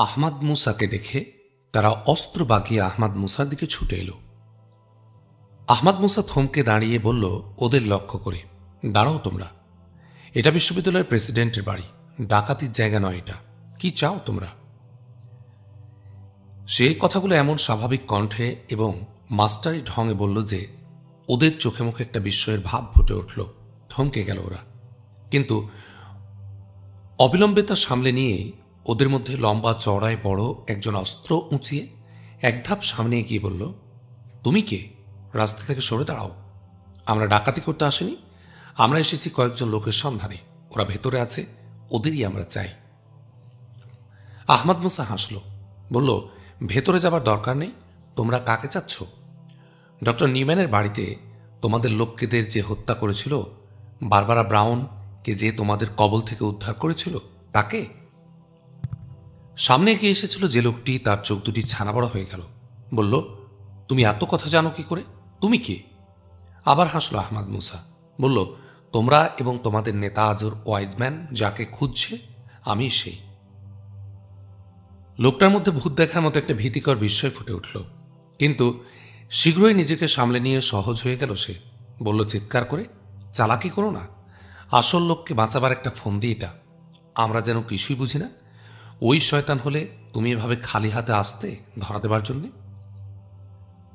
আহমাদ মুসাকে দেখে তারা অস্ত্র বাগিয়ে আহমাদ মুসার দিকে ছুটে এলো। আহমাদ মুসা থমকে দাঁড়িয়ে বলল ওদের লক্ষ্য করে, দাঁড়াও তোমরা, এটা বিশ্ববিদ্যালয়ের প্রেসিডেন্টের বাড়ি, ডাকাতির জায়গা নয় এটা, কি চাও তোমরা? সে কথাগুলো এমন স্বাভাবিক কণ্ঠে এবং মাস্টারি ঢঙে বলল যে ওদের চোখে মুখে একটা বিস্ময়ের ভাব ফুটে উঠল। থমকে গেল ওরা, কিন্তু অবিলম্বে তা সামলে নিয়েই ওদের মধ্যে লম্বা চড়ায় বড় একজন অস্ত্র উঁচিয়ে এক ধাপ সামনে এগিয়ে বলল, তুমি কে? রাস্তা থেকে সরে দাঁড়াও, আমরা ডাকাতি করতে আসিনি, আমরা এসেছি কয়েকজন লোকের সন্ধানে, ওরা ভেতরে আছে, ওদেরই আমরা চাই। আহমাদ মুসা হাসল, বলল, ভেতরে যাবার দরকার নেই, তোমরা কাকে চাচ্ছ? ডক্টর নিউম্যানের বাড়িতে তোমাদের লোককেদের যে হত্যা করেছিল, বারবারা ব্রাউনকে যে তোমাদের কবল থেকে উদ্ধার করেছিল, তাকে? সামনে এগিয়ে এসেছিল যে লোকটি, তার চোখ দুটি ছানা বড় হয়ে গেল, বলল, তুমি এত কথা জানো কি করে? তুমি কে? আবার হাসল আহমাদ মুসা, বলল, তোমরা এবং তোমাদের নেতা আজর ওয়াইজম্যান যাকে খুঁজছে, আমি সেই। লোকটার মধ্যে ভূত দেখার মতো একটা ভীতিকর বিস্ময় ফুটে উঠল, কিন্তু শীঘ্রই নিজেকে সামলে নিয়ে সহজ হয়ে গেল সে। বলল চিৎকার করে, চালাকি করো না, আসল লোককে বাঁচাবার একটা ফন্দি এটা, আমরা যেন কিছুই বুঝি না। ওই শয়তান হলে তুমি এভাবে খালি হাতে আসতে ধরা দেবার জন্যে?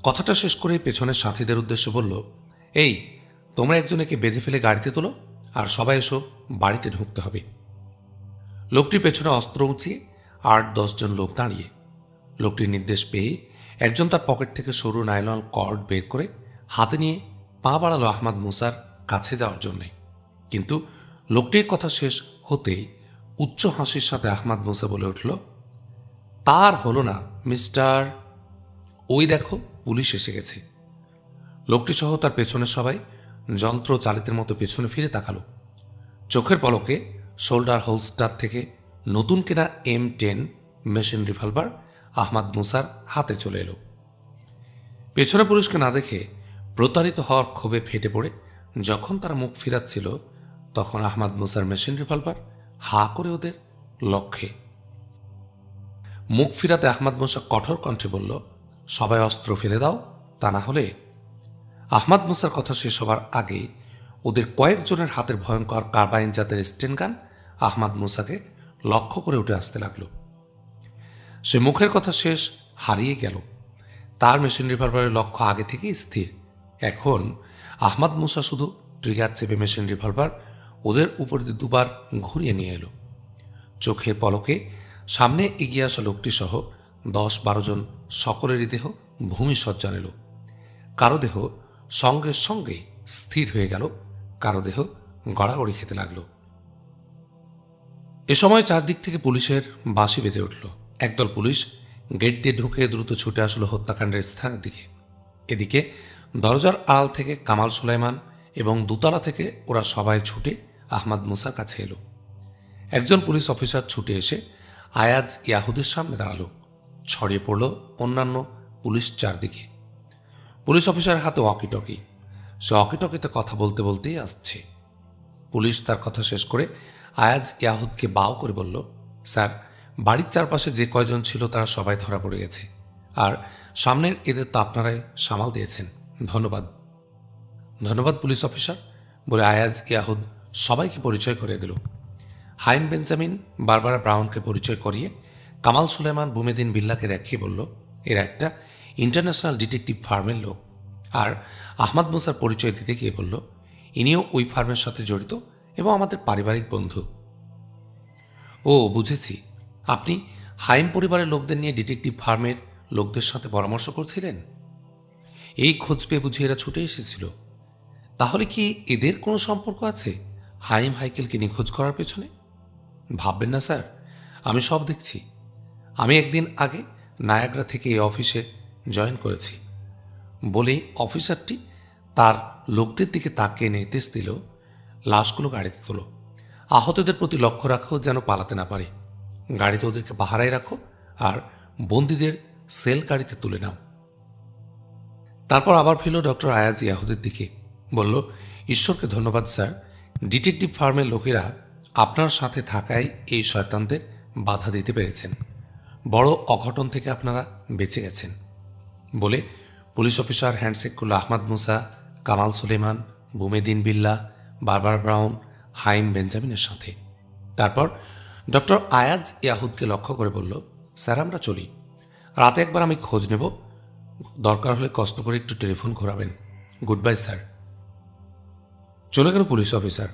কথাটা শেষ করে পেছনের সাথীদের উদ্দেশ্যে বলল, এই তোমরা একজনকে বেঁধে ফেলে গাড়িতে তোলো, আর সবাই এসো, বাড়িতে ঢুকতে হবে। লোকটির পেছনে অস্ত্র উঁচিয়ে 8-10 জন লোক দাঁড়িয়ে। লোকটির নির্দেশ পেয়ে একজন তার পকেট থেকে সরু নাইলন কর্ড বের করে হাতে নিয়ে পা বাড়ালো আহমাদ মুসার কাছে যাওয়ার জন্যে। কিন্তু লোকটির কথা শেষ হতেই উচ্চ হাসির সাথে আহমাদ মুসা বলে উঠল, তার হলো না মিস্টার, ওই দেখো পুলিশ এসে গেছে। লোকটি সহ তার পেছনে সবাই যন্ত্র চালিতের মতো পেছনে ফিরে তাকালো। চোখের পলকে শোল্ডার হোলস্টার থেকে নতুন কেনা M10 মেশিন রিভলভার আহমাদ মুসার হাতে চলে এলো। পেছনে পুলিশকে না দেখে প্রতারিত হওয়ার ক্ষোভে ফেটে পড়ে যখন তারা মুখ ফিরাচ্ছিল, তখন আহমাদ মুসার মেশিন রিভলভার হা করে ওদের লক্ষ্যে। মুখ ফিরাতে আহমাদ মুসা কঠোর কণ্ঠে বলল, সবাই অস্ত্র ফেলে দাও, তা না হলে। আহমাদ মুসার কথা শেষ হবার আগে ওদের কয়েকজনের হাতের ভয়ঙ্কর কার্বাইন জাতের স্টেন গান আহমাদ মুসাকে লক্ষ্য করে উঠে আসতে লাগলো। সে মুখের কথা শেষ হারিয়ে গেল। তার মেশিন রিভলভারের লক্ষ্য আগে থেকেই স্থির। এখন আহমাদ মুসা শুধু ট্রিগার চেপে মেশিন রিভলভার ওদের উপর দিয়ে দুবার ঘুরিয়ে নিয়ে এলো। চোখের পলকে সামনে এগিয়ে আসা লোকটি সহ 10-12 জন সকলেরই দেহ ভূমিসজ্জা এলো। কারো দেহ সঙ্গে সঙ্গে স্থির হয়ে গেল, কারো দেহ গড়াগড়ি খেতে লাগল। এ সময় চারদিক থেকে পুলিশের বাঁশি বেজে উঠল। একদল পুলিশ গেট দিয়ে ঢুকে দ্রুত ছুটে আসলো হত্যাকাণ্ডের স্থানের দিকে। এদিকে দরজার আড়াল থেকে কামাল সুলাইমান এবং দোতলা থেকে ওরা সবাই ছুটে আহমাদ মুসার কাছে এলো। একজন পুলিশ অফিসার ছুটে এসে আয়াজ ইয়াহুদের সামনে দাঁড়ালো। ছড়িয়ে পড়ল অন্যান্য পুলিশ চারদিকে। পুলিশ অফিসারের হাতে ওয়াকিটকি, সে ওয়াকিটকিতে কথা বলতে বলতেই আসছে। পুলিশ তার কথা শেষ করে আয়াজ ইয়াহুদকে বাও করে বলল, স্যার, বাড়ির চারপাশে যে কয়জন ছিল তারা সবাই ধরা পড়ে গেছে, আর সামনের এদের তো আপনারাই সামাল দিয়েছেন, ধন্যবাদ। ধন্যবাদ পুলিশ অফিসার, বলে আয়াজ ইয়াহুদ সবাইকে পরিচয় করিয়ে দিল। হাইম বেঞ্জামিন বারবারা ব্রাউনকে পরিচয় করিয়ে কামাল সুলাইমান বুমেদিন বিল্লাকে দেখিয়ে বলল, এরা একটা ইন্টারন্যাশনাল ডিটেকটিভ ফার্মের লোক। আর আহমাদ মুসার পরিচয় দিতে গিয়ে বলল, ইনিও ওই ফার্মের সাথে জড়িত এবং আমাদের পারিবারিক বন্ধু। ও বুঝেছি, আপনি হাইম পরিবারের লোকদের নিয়ে ডিটেকটিভ ফার্মের লোকদের সাথে পরামর্শ করছিলেন। এই খোঁজ পেয়ে বুঝে এরা ছুটে এসেছিল। তাহলে কি এদের কোনো সম্পর্ক আছে হাইম হাইকেলকে নিখোঁজ করার পেছনে? ভাববেন না স্যার, আমি সব দেখছি। আমি একদিন আগে নায়াগ্রা থেকে এই অফিসে জয়েন করেছি। বলেই অফিসারটি তার লোকদের দিকে তাকিয়ে নির্দেশ দিল, লাশগুলো গাড়িতে তোলো, আহতদের প্রতি লক্ষ্য রাখো যেন পালাতে না পারে, গাড়িতে ওদেরকে পাহারায় রাখো, আর বন্দীদের সেল গাড়িতে তুলে নাও। তারপর আবার ফিরল ডক্টর আয়াজ ইয়াহুদের দিকে, বলল, ঈশ্বরকে ধন্যবাদ স্যার, ডিটেকটিভ ফার্মের লোকেরা আপনার সাথে থাকায় এই শয়তানদের বাধা দিতে পেরেছেন। বড় অঘটন থেকে আপনারা বেঁচে গেছেন বলে পুলিশ অফিসার হ্যান্ডশেক করল আহমদ মুসা, কামাল সুলেমান, বুমেদিন বিল্লা, বারবার ব্রাউন, হাইম বেঞ্জামিনের সাথে। তারপর ডক্টর আয়াজ ইয়াহুদকে লক্ষ্য করে বলল, স্যার আমরা চলি, রাতে একবার আমি খোঁজ নেব, দরকার হলে কষ্ট করে একটু টেলিফোন ঘোরাবেন, গুড বাই স্যার। চলে গেল পুলিশ অফিসার।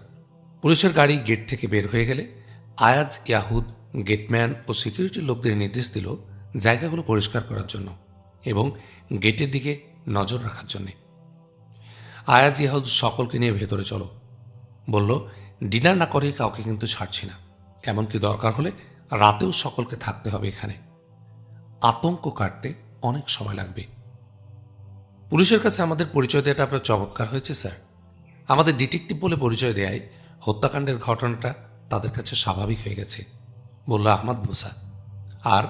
পুলিশের গাড়ি গেট থেকে বের হয়ে গেলে আয়াজ ইয়াহুদ গেটম্যান ও সিকিউরিটির লোকদের নির্দেশ দিল জায়গাগুলো পরিষ্কার করার জন্য এবং গেটের দিকে নজর রাখার জন্যে। আয়াজ ইয়াহুদ সকলকে নিয়ে ভেতরে চলো বলল, ডিনার না করে কাউকে কিন্তু ছাড়ছি না, এমনকি দরকার হলে রাতেও সকলকে থাকতে হবে এখানে। আতঙ্ক কাটতে অনেক সময় লাগবে। পুলিশের কাছে আমাদের পরিচয় দেওয়াটা আপনার চমৎকার হয়েছে স্যার। আমাদের ডিটেকটিভ বলে পরিচয় দেয়ায় হত্যাকাণ্ডের ঘটনাটা তাদের কাছে স্বাভাবিক হয়ে গেছে, বলল আহমদ মুসা। আর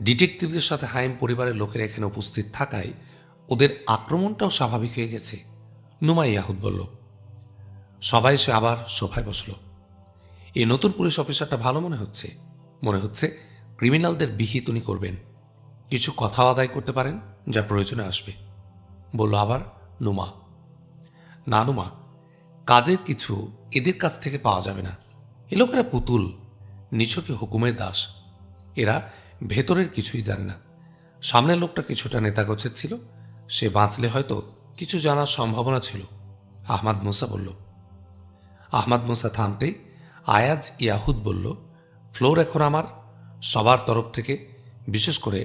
ডিটেকটিভদের সাথে হাইম পরিবারের লোকেরা এখানে উপস্থিত থাকায় ওদের আক্রমণটাও স্বাভাবিক হয়ে গেছে, নুমাই ইয়াহুদ বলল। সবাই এসে আবার সোফায় বসল। এই নতুন পুলিশ অফিসারটা ভালো মনে হচ্ছে ক্রিমিনালদের বিহিত উনি করবেন, কিছু কথাও আদায় করতে পারেন যা প্রয়োজনে আসবে, বলল আবার নুমা। না নুমা, কাজের কিছু এদের কাছ থেকে পাওয়া যাবে না। এ লোকেরা পুতুল, নিছকে হুকুমের দাস। এরা ভেতরের কিছুই জানে না। সামনের লোকটা কিছুটা নেতাগোছের ছিল, সে বাঁচলে হয়তো কিছু জানার সম্ভাবনা ছিল, আহমদ মুসা বলল। আহমদ মুসা থামতেই আয়াজ ইয়াহুদ বলল, ফ্লোর এখন আমার। সবার তরফ থেকে, বিশেষ করে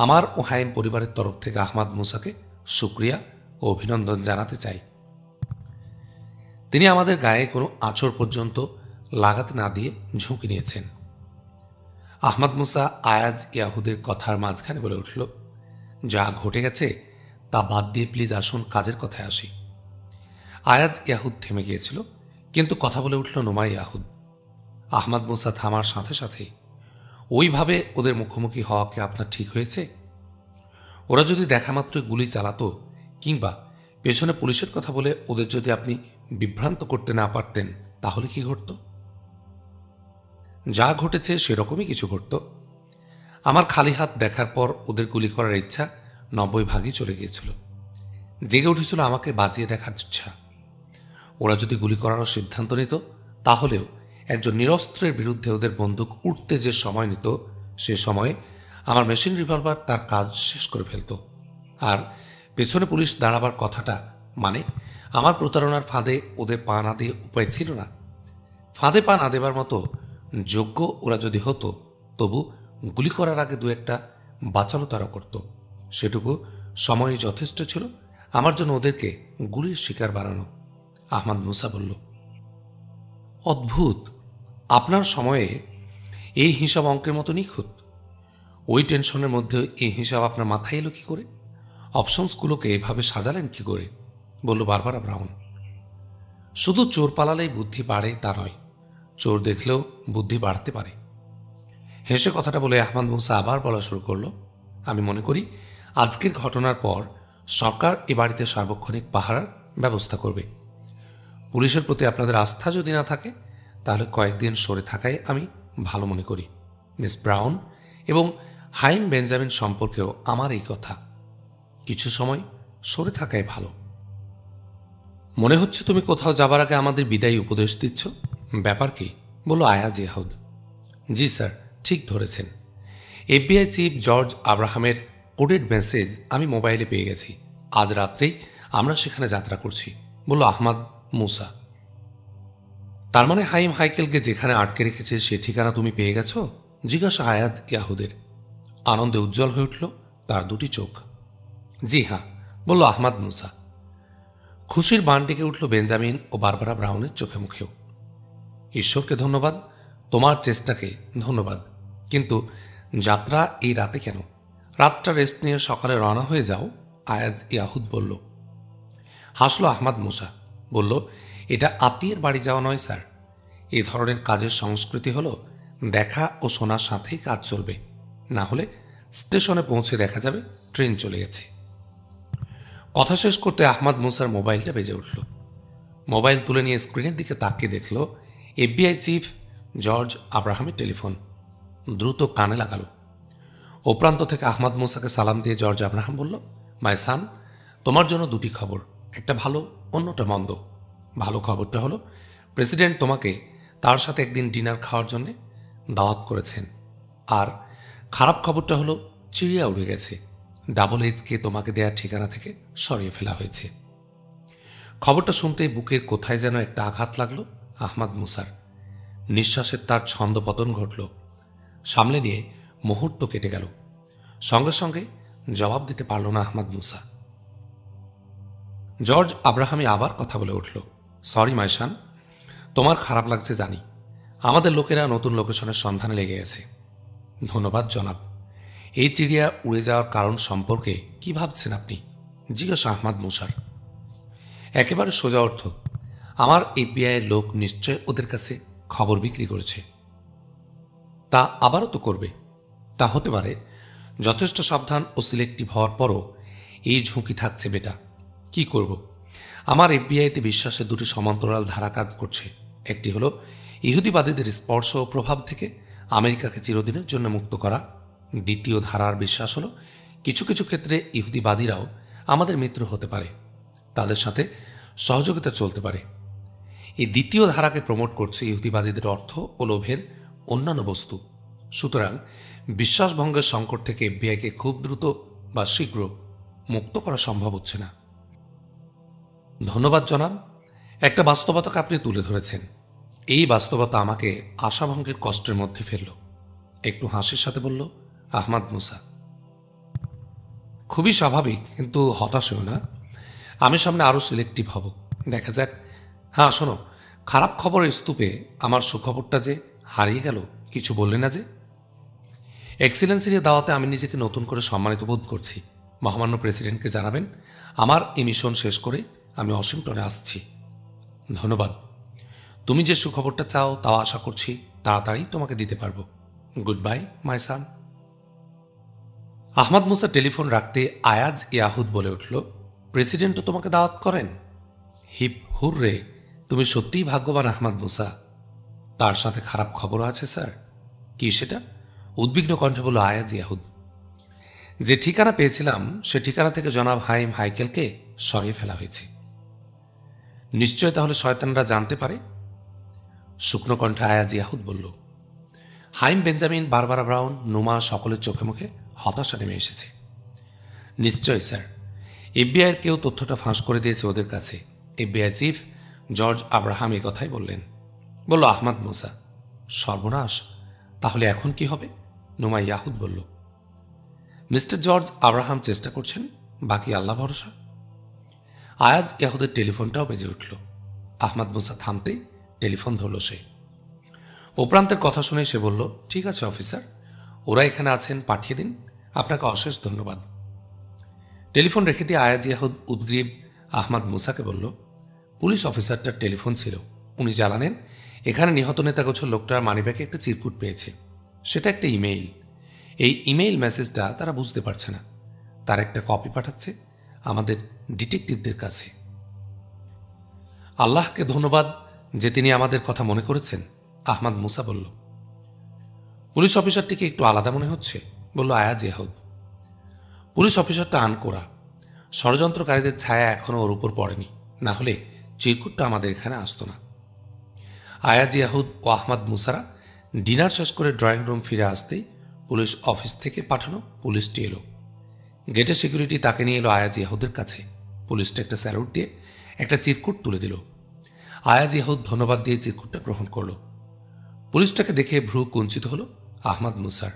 আমার ও হাইম পরিবারের তরফ থেকে আহমদ মুসাকে শুক্রিয়া ও অভিনন্দন জানাতে চাই। তিনি আমাদের গায়ে কোনো আঁচড় পর্যন্ত লাগাতে না দিয়ে ঝুঁকি নিয়েছেন। আহমদ মুসা আয়াজ ইয়াহুদের কথার মাঝখানে বলে উঠল, যা ঘটে গেছে তা বাদ দিয়ে প্লিজ আসুন কাজের কথায় আসি। আয়াজ ইয়াহুদ থেমে গিয়েছিল, কিন্তু কথা বলে উঠল নুমাই ইয়াহুদ। আহমদ মুসা থামার সাথে সাথে, ওইভাবে ওদের মুখোমুখি হওয়া কি আপনার ঠিক হয়েছে? ওরা যদি দেখা মাত্রই গুলি চালাতো কিংবা পেছনে পুলিশের কথা বলে ওদের যদি আপনি বিভ্রান্ত করতে না পারতেন তাহলে কি ঘটত? যা ঘটেছে সেরকমই কিছু ঘটত। আমার খালি হাত দেখার পর ওদের গুলি করার ইচ্ছা 90% চলে গিয়েছিল। জেগে উঠেছিল আমাকে বাজিয়ে দেখার ইচ্ছা। ওরা যদি গুলি করারও সিদ্ধান্ত নিত তাহলেও একজন নিরস্ত্রের বিরুদ্ধে ওদের বন্দুক উঠতে যে সময় নিত, সে সময়ে আমার মেশিন রিভলভার তার কাজ শেষ করে ফেলত। আর পেছনে পুলিশ দাঁড়াবার কথাটা মানে আমার প্রতারণার ফাঁদে ওদের পা না দিয়ে উপায় ছিল না। ফাঁদে পা না দেবার মতো যোগ্য ওরা যদি হতো, তবু গুলি করার আগে দু একটা বাঁচানো তারা করত। সেটুকু সময়ই যথেষ্ট ছিল আমার জন্য ওদেরকে গুলির শিকার বানানো, আহমদ মুসা বলল। অদ্ভুত, আপনার সময়ে এই হিসাব অঙ্কের মতো নিখুঁত। ওই টেনশনের মধ্যে এই হিসাব আপনার মাথায় এলো কি করে? অপশনসগুলোকে এভাবে সাজালেন কি করে? বলল বারবারা ব্রাউন। শুধু চোর পালালেই বুদ্ধি বাড়ে তা নয়, চোর দেখলেও বুদ্ধি বাড়তে পারে। হেসে কথাটা বলে আহমদ মুসা আবার বলা শুরু করল, আমি মনে করি আজকের ঘটনার পর সরকার এ বাড়িতে সার্বক্ষণিক পাহারার ব্যবস্থা করবে। পুলিশের প্রতি আপনাদের আস্থা যদি না থাকে তাহলে কয়েকদিন সরে থাকাই আমি ভালো মনে করি। মিস ব্রাউন এবং হাইম বেঞ্জামিন সম্পর্কেও আমার এই কথা, কিছু সময় সরে থাকাই ভালো। মনে হচ্ছে তুমি কোথাও যাবার আগে আমাদের বিদায়ী উপদেশ দিচ্ছ, ব্যাপার কি? বলল আয়াজ ইয়াহুদ। জি স্যার, ঠিক ধরেছেন। FBI চিফ জর্জ আব্রাহামের কোডেড মেসেজ আমি মোবাইলে পেয়ে গেছি। আজ রাত্রেই আমরা সেখানে যাত্রা করছি, বলল আহমদ মুসা। তার মানে হাইম হাইকেলকে যেখানে আটকে রেখেছে সে ঠিকানা তুমি পেয়ে গেছ? জিজ্ঞাসা আয়াজ ইয়াহুদের। আনন্দে উজ্জ্বল হয়ে উঠল তার দুটি চোখ। জি হ্যাঁ, বলল আহমদ মুসা। খুশির বান ডেকে উঠল বেঞ্জামিন ও বারবারা ব্রাউনের চোখে মুখেও। ঈশ্বরকে ধন্যবাদ, তোমার চেষ্টাকে ধন্যবাদ, কিন্তু যাত্রা এই রাতে কেন? রাতটা রেস্ট নিয়ে সকালে রওনা হয়ে যাও, আয়াজ ইয়াহুদ বলল। হাসল আহমদ মুসা, বলল, এটা আত্মীয়ের বাড়ি যাওয়া নয় স্যার। এই ধরনের কাজের সংস্কৃতি হলো দেখা ও শোনার সাথেই কাজ চলবে, না হলে স্টেশনে পৌঁছে দেখা যাবে ট্রেন চলে গেছে। কথা শেষ করতে আহমদ মুসার মোবাইলটা বেজে উঠল। মোবাইল তুলে নিয়ে স্ক্রিনের দিকে তাকিয়ে দেখল FBI চিফ জর্জ আব্রাহামের টেলিফোন। দ্রুত কানে লাগালো। ও প্রান্ত থেকে আহমদ মুসাকে সালাম দিয়ে জর্জ আব্রাহাম বলল, মাই সান, তোমার জন্য দুটি খবর, একটা ভালো, অন্যটা মন্দ। ভালো খবরটা হলো প্রেসিডেন্ট তোমাকে তার সাথে একদিন ডিনার খাওয়ার জন্য দাওয়াত করেছেন। আর খারাপ খবরটা হলো চিড়িয়া উড়ে গেছে, ডাবল এইচকে তোমাকে দেয়া ঠিকানা থেকে সরিয়ে ফেলা হয়েছে। খবরটা শুনতেই বুকের কোথায় যেন একটা আঘাত লাগলো আহমদ মুসার। নিঃশ্বাসের তার ছন্দপতন ঘটল। সামলে নিয়ে মুহূর্ত কেটে গেল। সঙ্গে সঙ্গে জবাব দিতে পারল না আহমদ মুসা। জর্জ আব্রাহামি আবার কথা বলে উঠল, সরি মাইশান, তোমার খারাপ লাগছে জানি। আমাদের লোকেরা নতুন লোকেশনের সন্ধানে লেগে গেছে। ধন্যবাদ জনাব। এই চিড়িয়া উড়ে যাওয়ার কারণ সম্পর্কে কি ভাবছেন আপনি? জিজ্ঞাসা আহমদ মুসার। একেবারে সোজা অর্থ, আমার এফবিআইয়ের লোক নিশ্চয় ওদের কাছে খবর বিক্রি করেছে। তা আবারও তো করবে। তা হতে পারে। যথেষ্ট সাবধান ও সিলেক্টিভ হওয়ার পরও এই ঝুঁকি থাকছে বেটা। কি করব? আমার এফবিআইতে বিশ্বাসের দুটি সমান্তরাল ধারা কাজ করছে। একটি হলো ইহুদিবাদীদের স্পর্শ ও প্রভাব থেকে আমেরিকাকে চিরদিনের জন্য মুক্ত করা। দ্বিতীয় ধারার বিশ্বাস হলো কিছু কিছু ক্ষেত্রে ইহুদিবাদীরাও আমাদের মিত্র হতে পারে, তাদের সাথে সহযোগিতা চলতে পারে। এই দ্বিতীয় ধারাকে প্রমোট করছে ইহুদিবাদীদের অর্থ ও লোভের অন্যান্য বস্তু। সুতরাং বিশ্বাসভঙ্গের সংকট থেকে এফবিআইকে খুব দ্রুত বা শীঘ্র মুক্ত করা সম্ভব হচ্ছে না। ধন্যবাদ জনাব। একটা বাস্তবতাকে আপনি তুলে ধরেছেন। এই বাস্তবতা আমাকে আশাভঙ্গের কষ্টের মধ্যে ফেলল। একটু হাসির সাথে বলল আহমদ মুসা। খুবই স্বাভাবিক, কিন্তু হতাশ হও না। আমি সামনে আরও সিলেক্টিভ হব, দেখা যাক। হ্যাঁ শোনো, খারাপ খবরের স্তূপে আমার সুখবরটা যে হারিয়ে গেল কিছু বললে না যে। এক্সিলেন্সির দাওয়াতে আমি নিজেকে নতুন করে সম্মানিত বোধ করছি। মহামান্য প্রেসিডেন্টকে জানাবেন আমার এই মিশন শেষ করে আমি ওয়াশিংটনে আসছি। ধন্যবাদ। তুমি যে সুখবরটা চাও তাও আশা করছি তাড়াতাড়ি তোমাকে দিতে পারবো। Good bye my son. Ahmad Musa telephone রাখতে আয়াজ ইয়াহুদ বলে উঠল, প্রেসিডেন্টও তোমাকে দাওয়াত করেন? হিপ হুররে, তুমি সত্যিই ভাগ্যবান আহমদ মুসা। তার সাথে খারাপ খবরও আছে স্যার। কি সেটা? উদ্বিগ্ন কণ্ঠে বলল আয়াজ ইয়াহুদ। যে ঠিকানা পেয়েছিলাম সে ঠিকানা থেকে জনাব হাইম হাইকেলকে সরিয়ে ফেলা হয়েছে। নিশ্চয় তাহলে শয়তানরা জানতে পারে? শুকনো কণ্ঠে আয়াজ ইয়াহুদ বলল। হাইম, বেঞ্জামিন, বারবারা ব্রাউন, নুমা সকলের চোখে মুখে হতাশা নেমে এসেছে। নিশ্চয় স্যার, এফবিআইয়ের কেউ তথ্যটা ফাঁস করে দিয়েছে ওদের কাছে। এফবিআই চিফ জর্জ আব্রাহাম এ কথাই বললেন। বলল আহমদ মুসা। সর্বনাশ, তাহলে এখন কি হবে? নুমা ইয়াহুদ বলল। মিস্টার জর্জ আব্রাহাম চেষ্টা করছেন, বাকি আল্লাহ ভরসা। আয়াজ ইয়াহুদের টেলিফোনটাও বেজে উঠল। আহমদ মুসা থামতেই টেলিফোন ধরল সে। ও প্রান্তের কথা শুনে সে বলল, ঠিক আছে অফিসার, ওরা এখানে আছেন, পাঠিয়ে দিন। আপনাকে অশেষ ধন্যবাদ। টেলিফোন রেখে দিয়ে আয়াজ ইয়াহুদ উদ্গ্রীব আহমদ মুসাকে বলল, পুলিশ অফিসারটার টেলিফোন ছিল। উনি জানালেন এখানে নিহত নেতাগোছর লোকটার মানিব্যাগে একটা চিরকুট পেয়েছে। সেটা একটা ইমেইল। এই ইমেইল মেসেজটা তারা বুঝতে পারছে না। তার একটা কপি পাঠাচ্ছে আমাদের ডিটেকটিভদের কাছে। আল্লাহকে ধন্যবাদ যে তিনি আমাদের কথা মনে করেছেন, আহমদ মুসা বলল। পুলিশ অফিসারটিকে একটু আলাদা মনে হচ্ছে, বলল আয়াজ ইয়াহুদ। পুলিশ অফিসারটা আনকোরা। ষড়যন্ত্রকারীদের ছায়া এখনও ওর উপর পড়েনি, না হলে চিরকুটটা আমাদের এখানে আসতো না। আয়াজ ইয়াহুদ ও আহমদ মুসারা ডিনার শেষ করে ড্রয়িং রুম ফিরে আসতেই পুলিশ অফিস থেকে পাঠানো পুলিশটি এলো। গেটে সিকিউরিটি তাকে নিয়ে এলো আয়াজ ইয়াহুদের কাছে। পুলিশটা একটা স্যালুট দিয়ে একটা চিরকুট তুলে দিল। আয়াজ ইয়াহুদ ধন্যবাদ দিয়ে চিরকুটটা গ্রহণ করল। পুলিশটাকে দেখে ভ্রু কুঞ্চিত হলো আহমদ মুসার।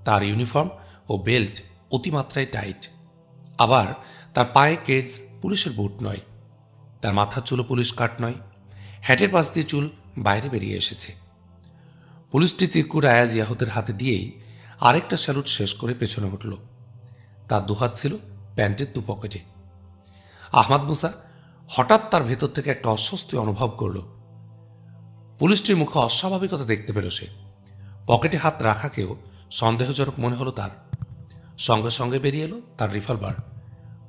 তার ইউনিফর্ম ও বেল্ট অতিমাত্রায় টাইট। আবার তার পায়ে কেডস পুলিশের বুট নয়। তার মাথার চুলও পুলিশ কাট নয়। হ্যাটের পাশ দিয়ে চুল বাইরে বেরিয়ে এসেছে। পুলিশটি চিরকুট আয়াজ ইয়াহুদের হাতে দিয়েই আরেকটা স্যালুট শেষ করে পেছনে উঠল। তার দুহাত ছিল প্যান্টের দু পকেটে। আহমদ মুসা হঠাৎ তার ভেতর থেকে একটা অস্বস্তি অনুভব করল। পুলিশটির মুখে অস্বাভাবিকতা দেখতে পেল সে। পকেটে হাত রাখাকেও সন্দেহজনক মনে হলো তার। সঙ্গে সঙ্গে বেরিয়ে এলো তার রিভলভার।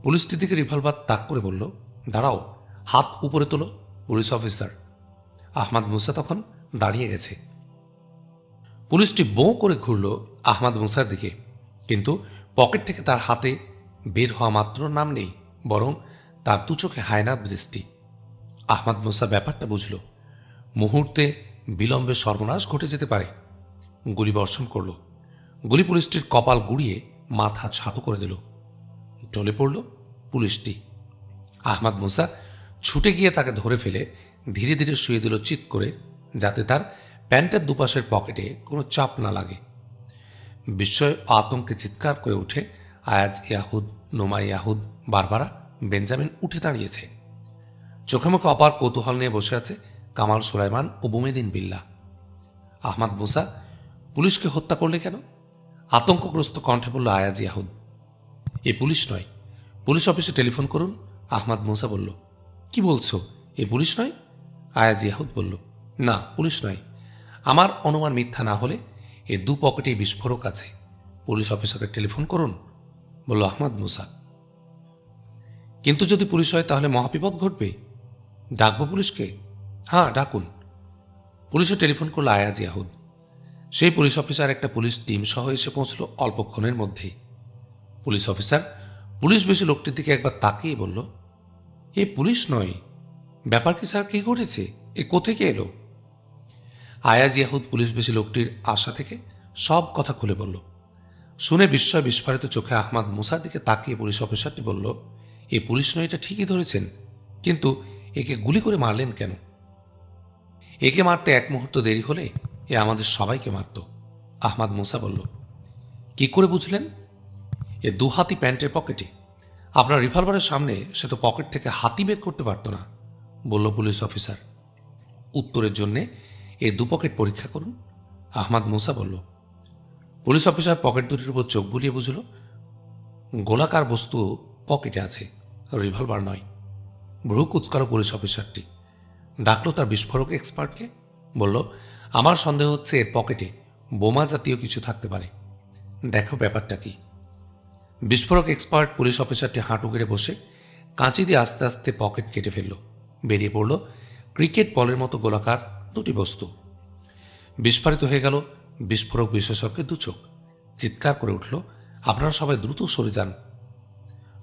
পুলিশটির দিকে রিভলভার তাক করে বলল, দাঁড়াও, হাত উপরে তোলো পুলিশ অফিসার। আহমদ মুসা তখন দাঁড়িয়ে গেছে। পুলিশটি বোঁ করে ঘুরল আহমদ মুসার দিকে। কিন্তু পকেট থেকে তার হাতে বের হওয়া মাত্র নাম নেই, বরং তার দু চোখে হায়নার দৃষ্টি। আহমাদ মুসা ব্যাপারটা বুঝল। মুহূর্তে বিলম্বে সর্বনাশ ঘটে যেতে পারে। গুলি বর্ষণ করল। গুলি পুলিশটির কপাল গুড়িয়ে মাথা ছাতু করে দিল। টলে পড়ল পুলিশটি। আহমাদ মুসা ছুটে গিয়ে তাকে ধরে ফেলে ধীরে ধীরে শুয়ে দিল চিৎ করে, যাতে তার প্যান্টের দুপাশের পকেটে কোনো চাপ না লাগে। বিস্ময় আতঙ্কে চিৎকার করে উঠে আয়াজ ইয়াহুদ, নোমা ইয়াহুদ, বারবারা, বেঞ্জামিন উঠে দাঁড়িয়েছে। চোখে মুখে অপার কৌতূহল নিয়ে বসে আছে কামাল সুলাইমান ও বুমেদিন বিল্লাহ। আহমাদ মুসা পুলিশকে হত্যা করলে কেন? আতঙ্কগ্রস্ত কণ্ঠে বলল আয়াজ ইয়াহুদ। এ পুলিশ নয়, পুলিশ অফিসে টেলিফোন করুন। আহমাদ মুসা বলল। কি বলছো, এ পুলিশ নয়? আয়াজ ইয়াহুদ বলল। না, পুলিশ নয়। আমার অনুমান মিথ্যা না হলে এ দু পকেটেই বিস্ফোরক আছে। পুলিশ অফিসারকে টেলিফোন করুন, বলল আহমাদ মুসা। কিন্তু যদি পুলিশ হয় তাহলে মহাবিপদ ঘটবে। ডাকবো পুলিশকে? হ্যাঁ, ডাকুন। পুলিশে টেলিফোন করল আয়াজ ইয়াহুদ। সেই পুলিশ অফিসার একটা পুলিশ টিম সহ এসে পৌঁছল অল্পক্ষণের মধ্যেই। পুলিশ অফিসার পুলিশ বেশি লোকটির দিকে একবার তাকিয়ে বলল, এ পুলিশ নয়। ব্যাপার কি স্যার? কি ঘটেছে? এ কোথেকে এলো? আয়াজ ইয়াহুদ পুলিশ বেশি লোকটির আশা থেকে সব কথা খুলে বলল। শুনে বিস্ময় বিস্ফারিত চোখে আহমাদ মুসার দিকে তাকিয়ে পুলিশ অফিসারটি বলল, এ পুলিশ নয়, এটা ঠিকই ধরেছেন, কিন্তু একে গুলি করে মারলেন কেন? একে মারতে এক মুহূর্ত দেরি হলে এ আমাদের সবাইকে মারত। আহমাদ মুসা বলল। কি করে বুঝলেন? এ দু হাতি প্যান্টের পকেটে। আপনার রিভলভারের সামনে সে তো পকেট থেকে হাতি বের করতে পারত না, বলল পুলিশ অফিসার। উত্তরের জন্যে এ দু পকেট পরীক্ষা করুন, আহমাদ মুসা বলল। পুলিশ অফিসার পকেট দুটির উপর চোখ বুলিয়ে বুঝল গোলাকার বস্তু পকেটে আছে, রিভলভার নয়। ভ্রু কুচকালো পুলিশ অফিসারটি। ডাকলো তার বিস্ফোরক এক্সপার্টকে, বলল, আমার সন্দেহ হচ্ছে এর পকেটে বোমা জাতীয় কিছু থাকতে পারে। দেখো ব্যাপারটা কি। বিস্ফোরক এক্সপার্ট পুলিশ অফিসারটি হাঁটু গেড়ে বসে কাঁচি দিয়ে আস্তে আস্তে পকেট কেটে ফেলল। বেরিয়ে পড়ল ক্রিকেট বলের মতো গোলাকার দুটি বস্তু। বিস্ফোরিত হয়ে গেল বিস্ফোরক বিশেষজ্ঞের দু চোখ। চিৎকার করে উঠল, আপনারা সবাই দ্রুত সরে যান।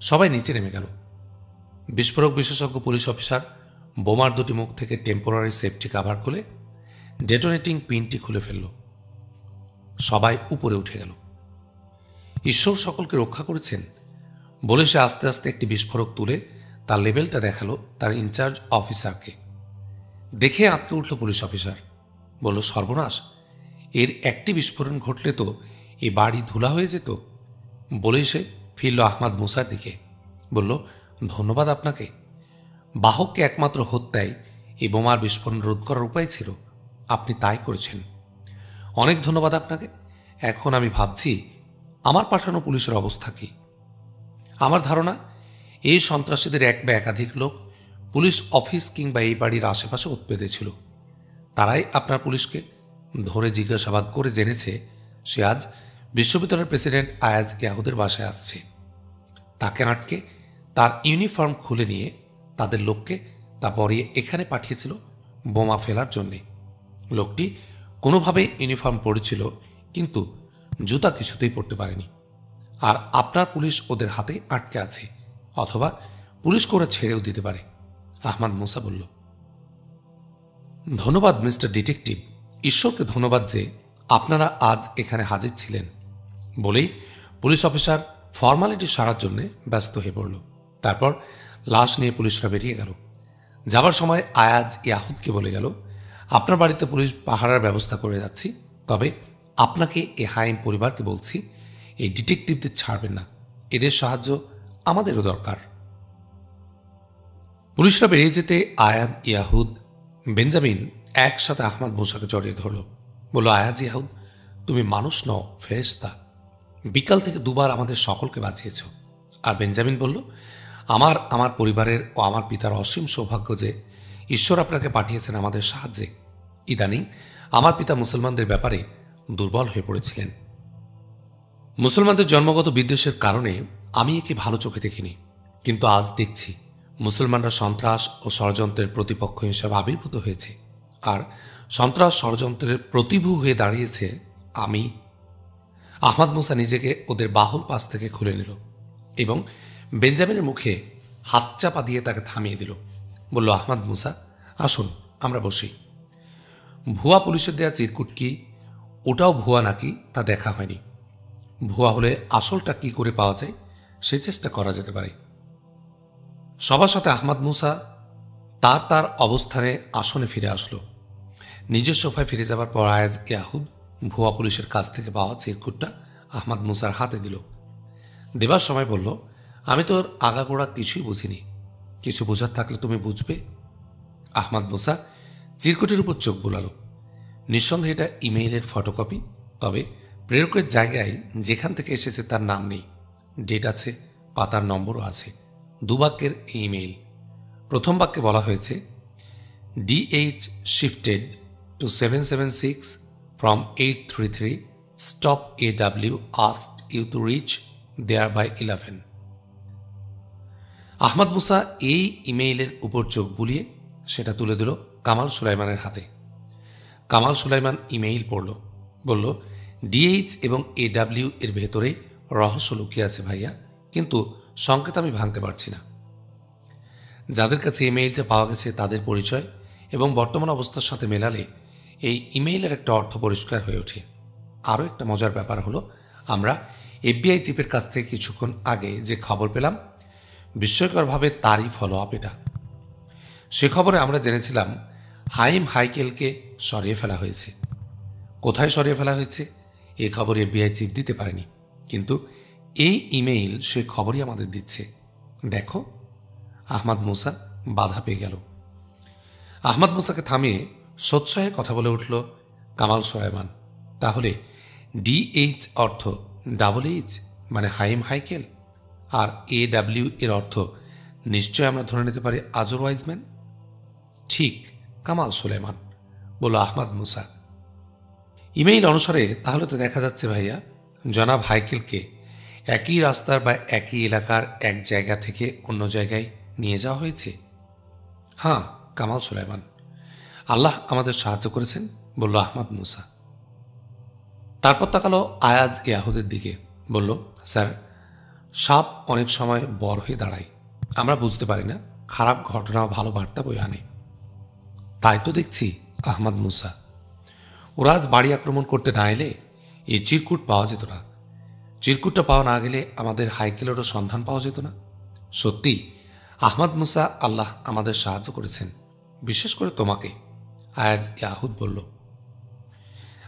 সবাই নিচে নেমে গেল। বিস্ফোরক বিশেষজ্ঞ পুলিশ অফিসার বোমার দুটি মুখ থেকে টেম্পোরারি সেফটি কাভার খুলে ডেটোনেটিং পিনটি খুলে ফেলল। সবাই উপরে উঠে গেল। ঈশ্বর সকলকে রক্ষা করেছেন বলে সে আস্তে আস্তে একটি বিস্ফোরক তুলে তার লেবেলটা দেখালো তার ইনচার্জ অফিসারকে। দেখে আঁতকে উঠল পুলিশ অফিসার, বলল, সর্বনাশ, এর একটি বিস্ফোরণ ঘটলে তো এই বাড়ি ধুলা হয়ে যেত। বলেই সে ফিরল আহমাদ মুসার দিকে, বলল, ধন্যবাদ আপনাকে। বাহককে একমাত্র হত্যায় এই বোমার বিস্ফোরণ রোধ করার উপায় ছিল, আপনি তাই করেছেন। অনেক ধন্যবাদ আপনাকে। এখন আমি ভাবছি আমার পাঠানো পুলিশের অবস্থা কি। আমার ধারণা এই সন্ত্রাসীদের এক বা একাধিক লোক পুলিশ অফিস কিংবা এই বাড়ির আশেপাশে উৎপেতে ছিল। তারাই আপনার পুলিশকে ধরে জিজ্ঞাসাবাদ করে জেনেছে সে আজ বিশ্ববিদ্যালয়ের প্রেসিডেন্ট আয়াজ ইয়াহুদের বাসায় আসছে। তাকে আটকে তার ইউনিফর্ম খুলে নিয়ে তাদের লোককে তা পরিয়ে এখানে পাঠিয়েছিল বোমা ফেলার জন্যে। লোকটি কোনোভাবে ইউনিফর্ম পরেছিল, কিন্তু জুতা কিছুতেই পরতে পারেনি। আর আপনার পুলিশ ওদের হাতে আটকে আছে, অথবা পুলিশ করে ছেড়েও দিতে পারে, আহমাদ মুসা বলল। ধন্যবাদ মিস্টার ডিটেকটিভ। ঈশ্বরকে ধন্যবাদ যে আপনারা আজ এখানে হাজির ছিলেন। বলেই পুলিশ অফিসার ফর্মালিটি সারার জন্য ব্যস্ত হয়ে পড়ল। তারপর লাশ নিয়ে পুলিশরা বেরিয়ে গেল। যাবার সময় আয়াজ ইয়াহুদকে বলে গেল, আপনার বাড়িতে পুলিশ পাহারার ব্যবস্থা করে যাচ্ছি, তবে আপনাকে এ হাইম পরিবারকে বলছি এই ডিটেকটিভদের ছাড়বেন না, এদের সাহায্য আমাদেরও দরকার। পুলিশরা বেরিয়ে যেতে আয়াজ ইয়াহুদ, বেঞ্জামিন একসাথে আহমাদ মুসাকে জড়িয়ে ধরল। বলল, আয়াজ ইয়াহুদ, তুমি মানুষ নও, ফেরেশতা। বিকাল থেকে দুবার আমাদের সকলকে বাঁচিয়েছ। আর বেঞ্জামিন বলল, আমার পরিবারের ও আমার পিতার অসীম সৌভাগ্য যে ঈশ্বর আপনাকে পাঠিয়েছেন আমাদের সাহায্যে। ইদানিং আমার পিতা মুসলমানদের ব্যাপারে দুর্বল হয়ে পড়েছিলেন। মুসলমানদের জন্মগত বিদ্বেষের কারণে আমি একে ভালো চোখে দেখিনি, কিন্তু আজ দেখছি মুসলমানরা সন্ত্রাস ও ষড়যন্ত্রের প্রতিপক্ষ হিসেবে আবির্ভূত হয়েছে, আর সন্ত্রাস ষড়যন্ত্রের প্রতিভূ হয়ে দাঁড়িয়েছে আমি। আহমদ মুসা নিজেকে ওদের বাহুর পাশ থেকে খুলে নিল এবং বেঞ্জামিনের মুখে হাত চাপা দিয়ে তাকে থামিয়ে দিল। বলল, আহমদ মুসা, আসুন আমরা বসি। ভুয়া পুলিশের দেয়া চিরকুট কি ওটাও ভুয়া নাকি তা দেখা হয়নি। ভুয়া হলে আসলটা কি করে পাওয়া যায় সে চেষ্টা করা যেতে পারে। সবার সাথে আহমদ মুসা তার অবস্থানে আসনে ফিরে আসলো। নিজের সোফায় ফিরে যাবার পর আয়াজ ইয়াহুদ ভুয়া পুলিশের কাছ থেকে পাওয়া চিরকুটটা আহমদ মুসার হাতে দিল। দেবার সময় বলল, আমি তোর আগাগোড়া কিছুই বুঝিনি, কিছু বোঝার থাকলে তুমি বুঝবে। আহমদ মুসা চিরকুটের উপর চোখ বুলালো। নিঃসন্দেহে এটা ইমেইলের ফটোকপি, তবে প্রেরকের জায়গায় যেখান থেকে এসেছে তার নাম নেই, ডেট আছে, পাতার নম্বরও আছে। দুবাক্যের এই ইমেইল। প্রথম বাক্যে বলা হয়েছে, DH shifted to 776 from 833, stop AW asked you to reach there by 11। Ahmad মুসা এই ইমেইলের উপর চোখ বুলিয়ে সেটা তুলে দিল কামাল সুলাইমানের হাতে। কামাল সুলাইমান ইমেইল পড়ল, বলল, DH এবং AW এর ভেতরে রহস্য লুকিয়ে আছে ভাইয়া, কিন্তু সংকেত আমি ভাঙতে পারছি না। যাদের কাছে ইমেইলটা পাওয়া গেছে তাদের পরিচয় এবং বর্তমান অবস্থার সাথে মেলালে এই ইমেইলের একটা অর্থ পরিষ্কার হয়ে ওঠে। আরও একটা মজার ব্যাপার হলো, আমরা FBI চিফের কাছ থেকে কিছুক্ষণ আগে যে খবর পেলাম, বিস্ময়করভাবে তারই ফলো আপ এটা। সে খবরে আমরা জেনেছিলাম হাইম হাইকেলকে সরিয়ে ফেলা হয়েছে। কোথায় সরিয়ে ফেলা হয়েছে এ খবর FBI চিফ দিতে পারেনি, কিন্তু এই ইমেইল সে খবরই আমাদের দিচ্ছে। দেখো। আহমদ মুসা বাধা পেয়ে গেল। আহমদ মুসাকে থামিয়ে সোৎসাহে কথা বলে উঠল কামাল সুলাইমান, তাহলে DH অর্থ HH মানে হাইম হাইকেল, আর AW এর অর্থ নিশ্চয় আমরা ধরে নিতে পারি আজর ওয়াইজম্যান। ঠিক, কামাল সুলাইমান, বলল আহমদ মুসা। ইমেইল অনুসারে তাহলে তো দেখা যাচ্ছে ভাইয়া, জনাব হাইকেলকে একই রাস্তার বা একই এলাকার এক জায়গা থেকে অন্য জায়গায় নিয়ে যাওয়া হয়েছে। হ্যাঁ কামাল সুলাইমান, আল্লাহ আমাদের সাহায্য করেছেন, বলল আহমদ মুসা। তারপর তাকালো আয়াজ ইয়াহুদের দিকে, বলল, স্যার, সাপ অনেক সময় বড় হয়ে দাঁড়ায়, আমরা বুঝতে পারি না, খারাপ ঘটনা ভালো বার্তা বয়ে আনে। তাই তো দেখছি আহমদ মুসা, ওরা আজ বাড়ি আক্রমণ করতে না এলে এই চিরকুট পাওয়া যেত না। চিরকুটটা পাওয়া না গেলে আমাদের হাইকেলেরও সন্ধান পাওয়া যেত না। সত্যি আহমদ মুসা, আল্লাহ আমাদের সাহায্য করেছেন, বিশেষ করে তোমাকে, আয়াজ ইয়াহুদ বলল।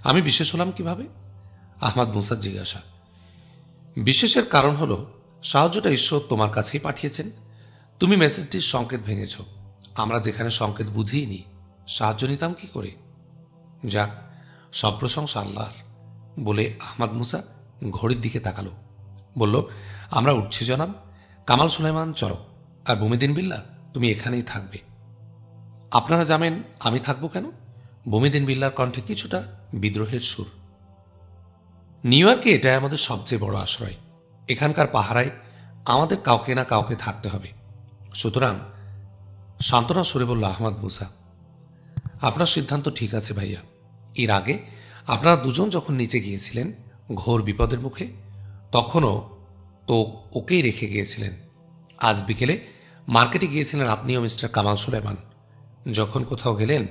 আমি বিশেষ হলাম কিভাবে? আহমদ মুসার জিজ্ঞাসা। বিশেষের কারণ হলো সাহায্যটা ঈশ্বর তোমার কাছেই পাঠিয়েছেন। তুমি মেসেজটির সংকেত ভেঙেছ। আমরা যেখানে সংকেত বুঝিনি সাহায্য নিতাম কি করে? যাক, সব প্রশংসা আল্লাহর, বলে আহমদ মুসা ঘড়ির দিকে তাকালো, বলল, আমরা উঠছি জনাব। কামাল সুলাইমান চলো, আর বুমিদিন বিল্লাহ তুমি এখানেই থাকবে। আপনারা জানেন আমি থাকবো কেন? বুমিদিন বিল্লার কণ্ঠে কিছুটা বিদ্রোহের সুর। নিউ ইয়র্কে এটাই আমাদের সবচেয়ে বড় আশ্রয়। এখানকার পাহারায় আমাদের কাউকে না কাউকে থাকতে হবে। সুতরাং সান্ত্বনা সরে বলল আহমদ মুসা, আপনার সিদ্ধান্ত ঠিক আছে ভাইয়া। এর আগে আপনারা দুজন যখন নিচে গিয়েছিলেন ঘোর বিপদের মুখে, তখনও তো ওকেই রেখে গিয়েছিলেন। আজ বিকেলে মার্কেটে গিয়েছিলেন আপনিও মিস্টার কামাল সুলাইমান। যখন কোথাও গেলেন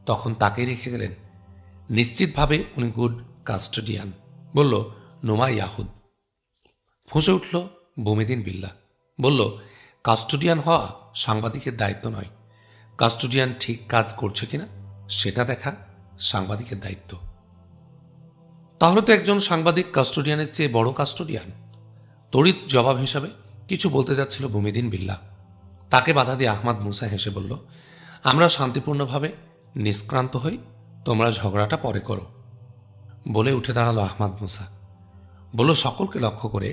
তখন তাকেই রেখে গেলেন। নিশ্চিতভাবে উনি গুড কাস্টোডিয়ান, বলল নোমা ইয়াহুদ। ফুঁসে উঠল বুমিদিন বিল্লাহ, বলল, কাস্টোডিয়ান হওয়া সাংবাদিকের দায়িত্ব নয়। কাস্টোডিয়ান ঠিক কাজ করছে কিনা সেটা দেখা সাংবাদিকের দায়িত্ব। তাহলে তো একজন সাংবাদিক কাস্টোডিয়ানের চেয়ে বড় কাস্টোডিয়ান। তড়িৎ জবাব হিসাবে কিছু বলতে যাচ্ছিল বুমিদিন বিল্লাহ। তাকে বাধা দিয়ে আহমদ মুসা হেসে বলল, আমরা শান্তিপূর্ণভাবে নিষ্ক্রান্ত হই, তোমরা ঝগড়াটা পরে করো। বলে উঠে দাঁড়ালো আহমদ মুসা, বলল, সকলকে লক্ষ্য করে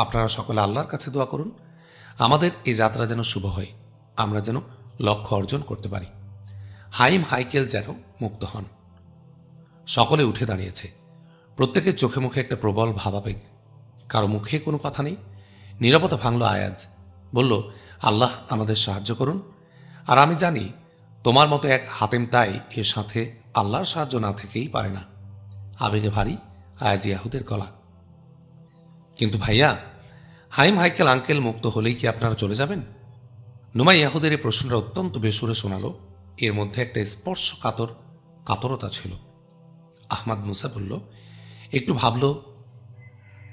আপনারা সকলে আল্লাহর কাছে দোয়া করুন, আমাদের এই যাত্রা যেন শুভ হয়, আমরা যেন লক্ষ্য অর্জন করতে পারি, হাইম হাইকেল যেন মুক্ত হন। সকলে উঠে দাঁড়িয়েছে। প্রত্যেকের চোখে মুখে একটা প্রবল ভাবাবেগ। কারো মুখে কোনো কথা নেই। নীরবতা ভাঙল আয়াজ, বলল, আল্লাহ আমাদের সাহায্য করুন। আর আমি জানি তোমার মতো এক হাতেম তাই এর সাথে আল্লাহর সাহায্য না থেকেই পারে না। আবেগে ভারী আয়াজ ইয়াহুদের গলা। কিন্তু ভাইয়া, হাইম হাইকেল আঙ্কেল মুক্ত হলেই কি আপনারা চলে যাবেন? নুমা ইয়াহুদের এই প্রশ্নটা অত্যন্ত বেসুরে শোনালো। এর মধ্যে একটা স্পর্শকাতর কাতরতা ছিল। আহমাদ মুসা বলল, একটু ভাবল,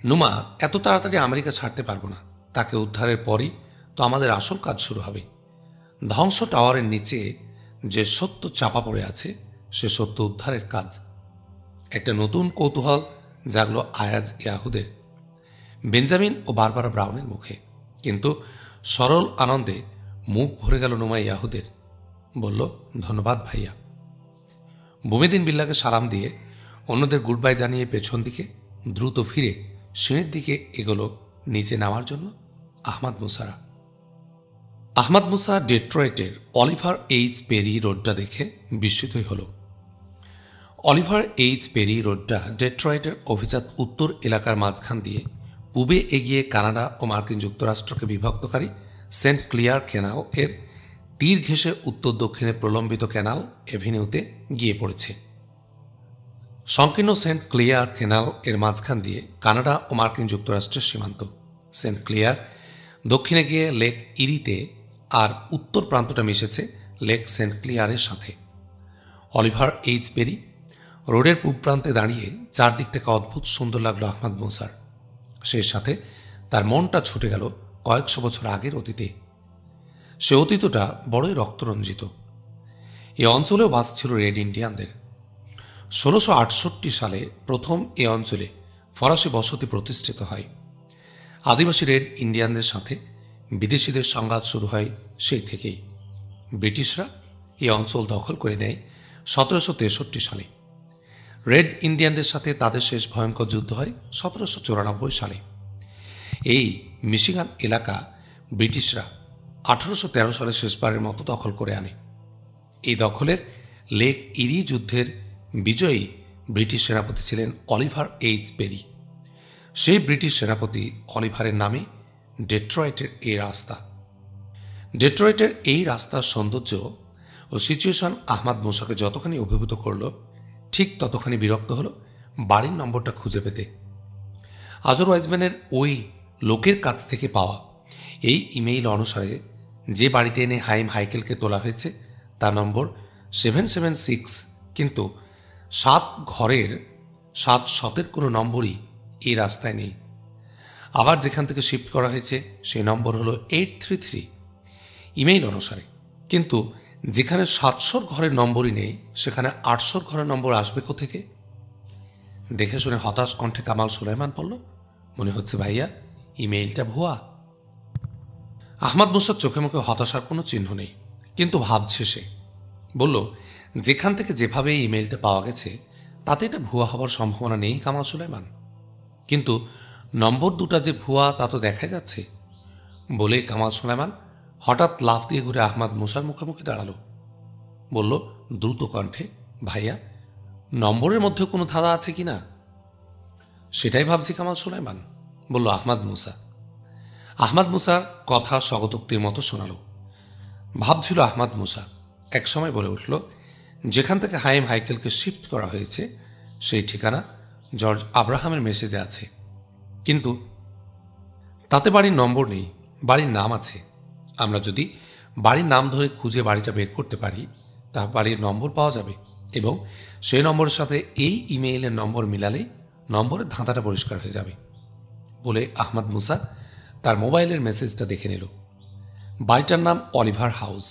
নুমা, এত তাড়াতাড়ি আমেরিকা ছাড়তে পারবো না। তাকে উদ্ধারের পরই তো আমাদের আসল কাজ শুরু হবে। ধ্বংস টাওয়ারের নিচে যে সত্য চাপা পড়ে আছে, সে সত্য উদ্ধারের কাজ। একটা নতুন কৌতূহল জাগলো আয়াজ ইয়াহুদের, বেঞ্জামিন ও বারবারা ব্রাউনের মুখে। কিন্তু সরল আনন্দে মুখ ভরে গেল নুমা ইয়াহুদের। বলল, ধন্যবাদ ভাইয়া। বুমেদিন বিল্লাকে সালাম দিয়ে অন্যদের গুড বাই জানিয়ে পেছন দিকে দ্রুত ফিরে সিঁড়ির দিকে এগোলো নিচে নামার জন্য আহমাদ মুসারা। আহমাদ মুসা ডেট্রয়েটের অলিভার এইচ পেরি রোডটা দেখে বিস্মিতই হল। অলিভার এইচ পেরি রোডটা ডেট্রয়েটের অভিজাত উত্তর এলাকার মাঝখান দিয়ে পূবে এগিয়ে কানাডা ও মার্কিন যুক্তরাষ্ট্রকে বিভক্তকারী সেন্ট ক্লিয়ার ক্যানাল এর তীর ঘেঁষে উত্তর দক্ষিণে প্রলম্বিত ক্যানাল এভিনিউতে গিয়ে পড়েছে। সংকীর্ণ সেন্ট ক্লিয়ার ক্যানাল এর মাঝখান দিয়ে কানাডা ও মার্কিন যুক্তরাষ্ট্রের সীমান্ত। সেন্ট ক্লিয়ার দক্ষিণে গিয়ে লেক ইরিতে, আর উত্তর প্রান্তটা মিশেছে লেক সেন্ট ক্লিয়ারের সাথে। অলিভার এইচ পেরি রোডের পূব প্রান্তে দাঁড়িয়ে চারদিকটাকে অদ্ভুত সুন্দর লাগলো আহমাদ মুসার। সেই সাথে তার মনটা ছুটে গেল কয়েকশো বছর আগের অতীতে। সে অতীতটা বড়ই রক্তরঞ্জিত। এ অঞ্চলেও বাস ছিল রেড ইন্ডিয়ানদের। 1668 সালে প্রথম এ অঞ্চলে ফরাসি বসতি প্রতিষ্ঠিত হয়। আদিবাসী রেড ইন্ডিয়ানদের সাথে বিদেশিদের সংঘাত শুরু হয় সেই থেকেই। ব্রিটিশরা এই অঞ্চল দখল করে নেয় 1763 সালে। রেড ইন্ডিয়ানদের সাথে তাদের শেষ ভয়ঙ্কর যুদ্ধ হয় 1794 সালে। এই মিশিগান এলাকা ব্রিটিশরা 1813 সালে শেষবারের মতো দখল করে আনে। এই দখলের লেক ইরি যুদ্ধের বিজয়ী ব্রিটিশ সেনাপতি ছিলেন অলিভার এইচ পেরি। সেই ব্রিটিশ সেনাপতি অলিভারের নামে ডেট্রয়েটের এই রাস্তা। ডেট্রয়েটের এই রাস্তার সৌন্দর্য ও সিচুয়েশন আহমাদ মুসাকে যতখানি অভিভূত করল, ঠিক ততখানি বিরক্ত হল বাড়ির নম্বরটা খুঁজে পেতে। আজর ওয়াইজম্যানের ওই লোকের কাছ থেকে পাওয়া এই ইমেইল অনুসারে যে বাড়িতে এনে হাইম হাইকেলকে তোলা হয়েছে তার নম্বর 776, কিন্তু 7 ঘরের 7 শতের কোনো নম্বরই এই রাস্তায় নেই। আবার যেখান থেকে শিফট করা হয়েছে সেই নম্বর হলো 833 ইমেইল অনুসারে। কিন্তু যেখানে 700 ঘরের নম্বরই নেই, সেখানে 800 ঘরের নম্বর আসবে কোথেকে? দেখে শুনে হতাশ কণ্ঠে কামাল সুলাইমান বলল, মনে হচ্ছে ভাইয়া ইমেইলটা ভুয়া। আহমাদ মুসার চোখে মুখে হতাশার কোনো চিহ্ন নেই, কিন্তু ভাবছে সে। বলল, যেখান থেকে যেভাবে ইমেইলটা পাওয়া গেছে তাতে এটা ভুয়া হবার সম্ভাবনা নেই কামাল সুলাইমান, কিন্তু নম্বর দুটা যে ভুয়া তা তো দেখা যাচ্ছে। বলে কামাল সুলাইমান হঠাৎ লাফ দিয়ে ঘুরে আহমাদ মুসার মুখোমুখি দাঁড়ালো। বলল দ্রুত কণ্ঠে, ভাইয়া নম্বরের মধ্যে কোনো ধাঁধা আছে কি না? সেটাই ভাবছি কামাল সুলাইমান, বলল আহমাদ মুসা। আহমাদ মুসার কথা স্বগতোক্তির মতো শোনালো। ভাবছিল আহমাদ মুসা। একসময় বলে উঠল, যেখান থেকে হাইম হাইকেলকে শিফট করা হয়েছে সেই ঠিকানা জর্জ আব্রাহামের মেসেজে আছে, কিন্তু তাতে বাড়ির নম্বর নেই, বাড়ির নাম আছে। আমরা যদি বাড়ির নাম ধরে খুঁজে বাড়িটা বের করতে পারি, তা বাড়ির নম্বর পাওয়া যাবে, এবং সেই নম্বরের সাথে এই ইমেইলের নম্বর মিলালে নম্বরের ধাঁধাটা পরিষ্কার হয়ে যাবে। বলে আহমাদ মুসা তার মোবাইলের মেসেজটা দেখে নিল। বাড়িটার নাম অলিভার হাউস।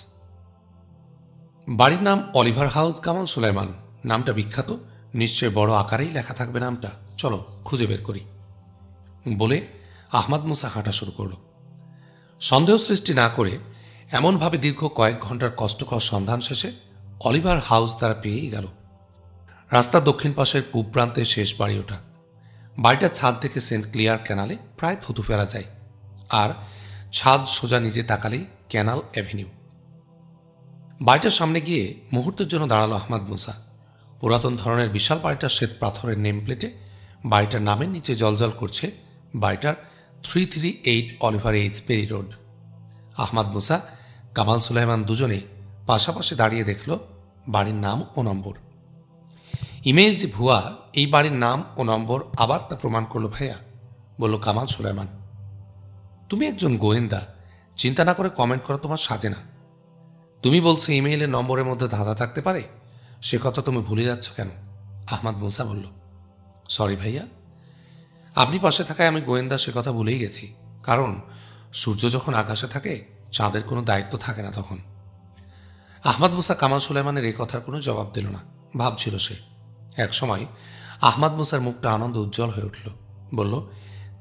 বাড়ির নাম অলিভার হাউস। কামাল সুলাইমান, নামটা বিখ্যাত, নিশ্চয় বড় আকারেই লেখা থাকবে নামটা, চলো খুঁজে বের করি। বলে আহমাদ মুসা হাঁটা শুরু করল। সন্দেহ সৃষ্টি না করে এমনভাবে দীর্ঘ কয়েক ঘন্টার কষ্টকর সন্ধান শেষে অলিভার হাউস তারা পেয়েই গেল। রাস্তার দক্ষিণ পাশের পূব প্রান্তে শেষ বাড়ি ওটা। বাড়িটার ছাদ থেকে সেন্ট ক্লিয়ার ক্যানালে প্রায় থুতু ফেলা যায়, আর ছাদ সোজা নিচে তাকালেই ক্যানাল অ্যাভিনিউ। বাড়িটার সামনে গিয়ে মুহূর্তের জন্য দাঁড়ালো আহমাদ মুসা। পুরাতন ধরনের বিশাল বাড়িটার শ্বেত পাথরের নেম প্লেটে বাড়িটার নামের নিচে জলজল করছে বাড়িটার 338 Oliver H Perry road. Ahmad Musa, Kamal Sulaiman দুজনে পাশাপাশি দাঁড়িয়ে দেখল বাড়ির নাম ও নম্বর। ইমেইল যে ভুয়া, এই বাড়ির নাম ও নম্বর আবার তা প্রমাণ করল ভাইয়া। বলল কামাল সুলাইমান। তুমি একজন গোয়েন্দা, চিন্তা না করে কমেন্ট করা তোমার সাজে না। তুমি বলছো ইমেইলের নম্বরের মধ্যে ধাঁধা থাকতে পারে, সে কথা তুমি ভুলে যাচ্ছ কেন? আহমাদ মুসা বলল। সরি ভাইয়া, আপনি পাশে থাকায় আমি গোয়েন্দা সে কথা ভুলেই গেছি। কারণ সূর্য যখন আকাশে থাকে চাঁদের কোনো দায়িত্ব থাকে না তখন। আহমাদ মুসা কামাল সুলাইমানের এই কথার কোনো জবাব দিল না, ভাবছিল সে। এক সময় আহমাদ মুসার মুখটা আনন্দ উজ্জ্বল হয়ে উঠল। বলল,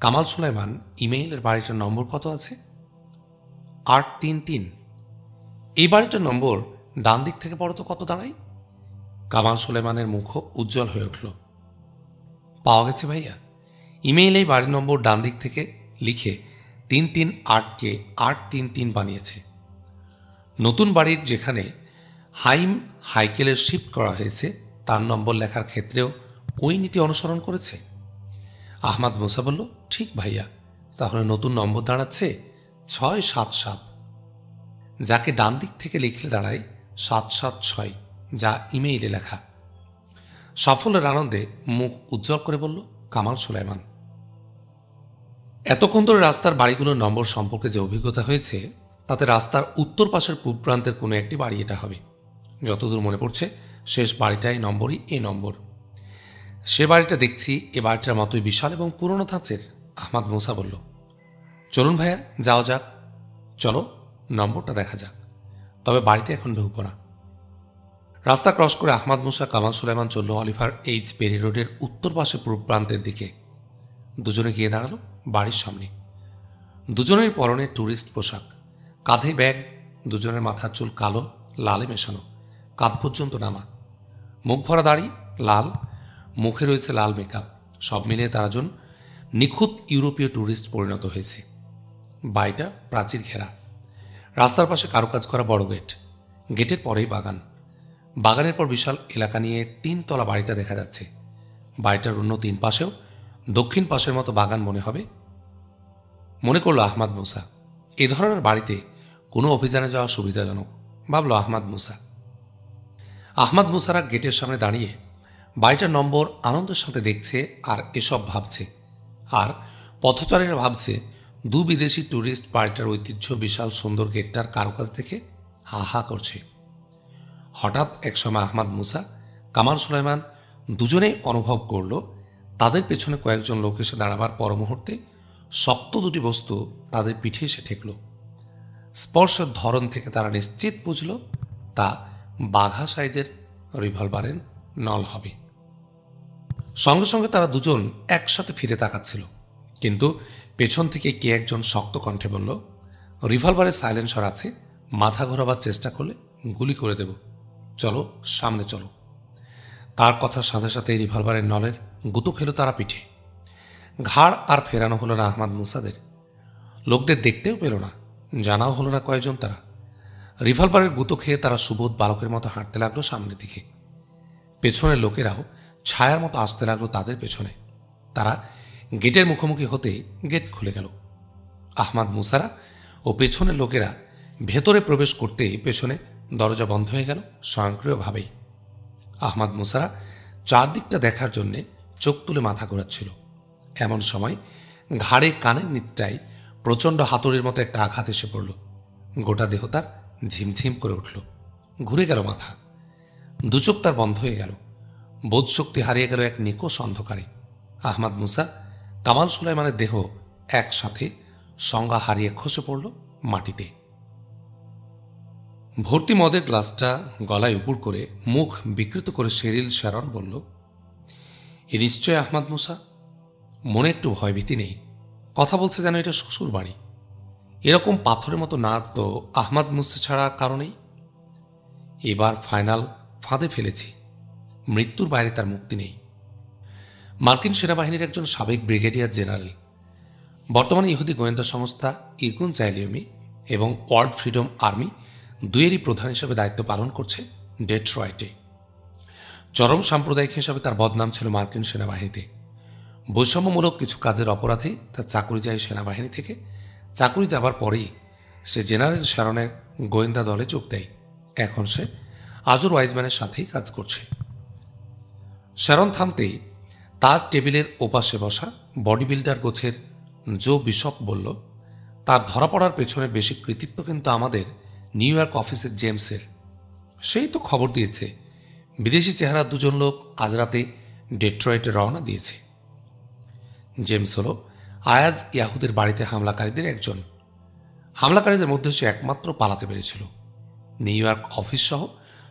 কামাল সুলাইমান, ইমেইলের বাড়িটার নম্বর কত আছে? 833। এই বাড়িটার নম্বর ডান দিক থেকে পড়ো তো কত দাঁড়ায়? কামাল সুলাইমানের মুখও উজ্জ্বল হয়ে উঠল। পাওয়া গেছে ভাইয়া, ইমেইলে বাড়ির নম্বর ডান দিক থেকে লিখে 338কে 833 বানিয়েছে। নতুন বাড়ির যেখানে হাইম হাইকেলের শিফট করা হয়েছে তার নম্বর লেখার ক্ষেত্রেও ওই নীতি অনুসরণ করেছে। আহমাদ মুসা বলল, ঠিক ভাইয়া, তাহলে নতুন নম্বর দাঁড়াচ্ছে 677, যাকে ডান দিক থেকে লিখলে দাঁড়ায় 776, যা ইমেইলে লেখা। সাফল্যের আনন্দে মুখ উজ্জ্বল করে বলল কামাল সুলাইমান। এতক্ষণ ধরে রাস্তার বাড়িগুলোর নম্বর সম্পর্কে যে অভিজ্ঞতা হয়েছে তাতে রাস্তার উত্তর পাশের পূর্ব প্রান্তের কোনো একটি বাড়ি এটা হবে। যতদূর মনে পড়ছে শেষ বাড়িটাই নম্বরই এ নম্বর। সে বাড়িটা দেখছি এ বাড়িটার মতোই বিশাল এবং পুরনো ধাঁচের। আহমাদ মুসা বলল, চলুন ভাইয়া, যাও যাক। চলো, নম্বরটা দেখা যাক, তবে বাড়িতে এখন ঢুকবো না। রাস্তা ক্রস করে আহমাদ মুসা কামাল সুলাইমান চলল অলিভার এইচ পেরি রোডের উত্তর পাশে পূর্ব প্রান্তের দিকে। দুজনে গিয়ে দাঁড়ালো বাড়ির সামনে। দুজনের পরনে ট্যুরিস্ট পোশাক, কাঁধে ব্যাগ, দুজনের মাথার চুল কালো লালে মেশানো, কাঁধ পর্যন্ত নামা, মুখ ভরা দাড়ি লাল, মুখে রয়েছে লাল মেকআপ। সব মিলিয়ে তারা জন নিখুঁত ইউরোপীয় ট্যুরিস্ট পরিণত হয়েছে। বাড়িটা প্রাচীর ঘেরা, রাস্তার পাশে কারুকাজ করা বড় গেট, গেটের পরেই বাগান, বাগানের পর বিশাল এলাকা নিয়ে 3 তলা বাড়িটা দেখা যাচ্ছে। বাড়িটার অন্য 3 পাশেও দক্ষিণ পাশের মতো বাগান মনে করল আহমাদ মুসা। এ ধরনের বাড়িতে কোনো অভিযানে যাওয়া সুবিধাজনক, ভাবল আহমাদ মুসা। আহমাদ মুসারা গেটের সামনে দাঁড়িয়ে বাড়িটার নম্বর আনন্দের সাথে দেখছে আর এসব ভাবছে। আর পথচারীরা ভাবছে 2 বিদেশি ট্যুরিস্ট বাড়িটার ঐতিহ্য বিশাল সুন্দর গেটটার কারুকাজ দেখে হা হা করছে। হঠাৎ একসময় আহমাদ মুসা কামাল সুলাইমান দুজনেই অনুভব করল তাদের পেছনে কয়েকজন লোক এসে দাঁড়াবার পর মুহূর্তে শক্ত 2টি বস্তু তাদের পিঠে এসে ঠেকল। স্পর্শের ধরন থেকে তারা নিশ্চিত বুঝল তা বাঘা সাইজের রিভলভারের নল হবে। সঙ্গে সঙ্গে তারা দুজন একসাথে ফিরে তাকাচ্ছিল, কিন্তু পেছন থেকে কে একজন শক্ত কণ্ঠে বলল, রিভলভারের সাইলেন্সার আছে, মাথা ঘোরাবার চেষ্টা করলে গুলি করে দেব, চলো সামনে চলো। তার কথার সাথে সাথে রিভলভারের নলের গুঁতো খেল তারা পিঠে। ঘাড় আর ফেরানো হলো না আহমাদ মুসাদের। লোকদের দেখতেও পেল না, জানাও হলো না কয়জন তারা। রিভলভারের গুঁতো খেয়ে তারা সুবোধ বালকের মতো হাঁটতে লাগলো সামনের দিকে। পেছনের লোকেরাও ছায়ার মতো আসতে লাগলো তাদের পেছনে। তারা গেটের মুখোমুখি হতে গেট খুলে গেল। আহমাদ মুসারা ও পেছনের লোকেরা ভেতরে প্রবেশ করতেই পেছনে দরজা বন্ধ হয়ে গেল স্বয়ংক্রিয়ভাবেই। আহমাদ মুসারা চারদিকটা দেখার জন্যে চোখ তুলে মাথা ঘোরাচ্ছিল। এমন সময় ঘাড়ে কানের নিচটায় প্রচণ্ড হাতুড়ির মতো একটা আঘাত এসে পড়ল। গোটা দেহ তার ঝিমঝিম করে উঠল, ঘুরে গেল মাথা, দুচোখ তার বন্ধ হয়ে গেল, বোধশক্তি হারিয়ে গেল এক নিকষ অন্ধকারে। আহমাদ মুসা কামাল সুলাইমানের দেহ একসাথে সংজ্ঞা হারিয়ে খসে পড়ল মাটিতে। ভর্তি মদের গ্লাসটা গলায় উপর করে মুখ বিকৃত করে শেরিল শ্যারন বলল, এ নিশ্চয় আহমাদ মুসা। মনে একটু ভয়ভীতি নেই, কথা বলছে যেন এটা শ্বশুর বাড়ি। এরকম পাথরের মতো নার্ভ তো আহমাদ মুসা ছাড়া কারণেই। এবার ফাইনাল ফাঁদে ফেলেছি, মৃত্যুর বাইরে তার মুক্তি নেই। মার্কিন সেনাবাহিনীর একজন সাবেক ব্রিগেডিয়ার জেনারেল, বর্তমানে ইহুদি গোয়েন্দা সংস্থা ইরগুন জাইলিয়মি এবং ওয়ার্ল্ড ফ্রিডম আর্মি দুয়েরই প্রধান হিসেবে দায়িত্ব পালন করছে ডেট্রয়েটে। চরম সাম্প্রদায়িক হিসাবে তার বদনাম ছিল মার্কিন সেনাবাহিনীতে। বৈষম্যমূলক কিছু কাজের অপরাধে তার চাকুরি যায় সেনাবাহিনী থেকে। চাকুরি যাবার পরেই সে জেনারেল শ্যারনের গোয়েন্দা দলে যোগ দেয়। এখন সে আজর ওয়াইজম্যানের সাথেই কাজ করছে। শ্যারন থামতেই তার টেবিলের ওপাশে বসা বডি বিল্ডার গোছের জো বিশপ বলল, তার ধরা পড়ার পেছনে বেশি কৃতিত্ব কিন্তু আমাদের নিউ ইয়র্ক অফিসের জেমসের। সেই তো খবর দিয়েছে বিদেশি চেহারা দুজন লোক আজ রাতে ডেট্রয়েটে রওনা দিয়েছে। জেমস হল আয়াজ ইয়াহুদের বাড়িতে হামলাকারীদের একজন। হামলাকারীদের মধ্যে সে একমাত্র পালাতে পেরেছিল। নিউ ইয়র্ক অফিস সহ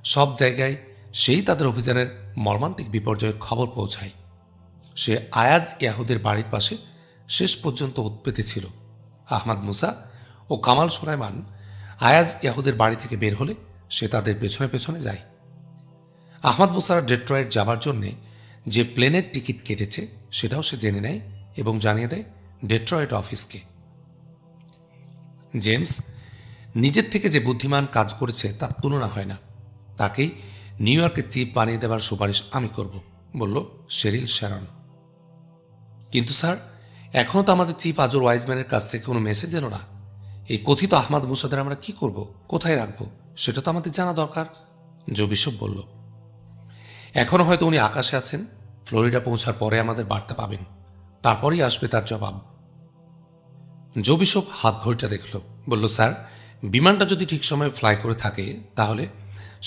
সব জায়গায় সেই তাদের অভিযানের মর্মান্তিক বিপর্যয়ের খবর পৌঁছায়। সে আয়াজ ইয়াহুদের বাড়ির পাশে শেষ পর্যন্ত উৎপেতে ছিল। আহমাদ মুসা ও কামাল সুলাইমান আয়াজ ইয়াহুদের বাড়ি থেকে বের হলে সে তাদের পেছনে পেছনে যায়। আহমাদ মুসার ডেট্রয়েট যাবার জন্যে যে প্লেনের টিকিট কেটেছে সেটাও সে জেনে নেয় এবং জানিয়ে দেয় ডেট্রয়েট অফিসকে। জেমস নিজের থেকে যে বুদ্ধিমান কাজ করেছে তার তুলনা হয় না। তাকেই নিউ ইয়র্কের চিফ বানিয়ে দেওয়ার সুপারিশ আমি করব, বলল শেরিল শ্যারন। কিন্তু স্যার, এখনও তো আমাদের চিফ আজর ওয়াইজম্যানের কাছ থেকে কোনো মেসেজ এলো না। এই কথিত আহমাদ মুসাদের আমরা কি করব, কোথায় রাখবো, সেটা তো আমাদের জানা দরকার, জো বিশপ বলল। এখনও হয়তো উনি আকাশে আছেন। ফ্লোরিডা পৌঁছার পরে আমাদের বার্তা পাবেন, তারপরেই আসবে তার জবাব। জো বিশপ হাত ঘড়িটা দেখল, বলল, স্যার, বিমানটা যদি ঠিক সময়ে ফ্লাই করে থাকে তাহলে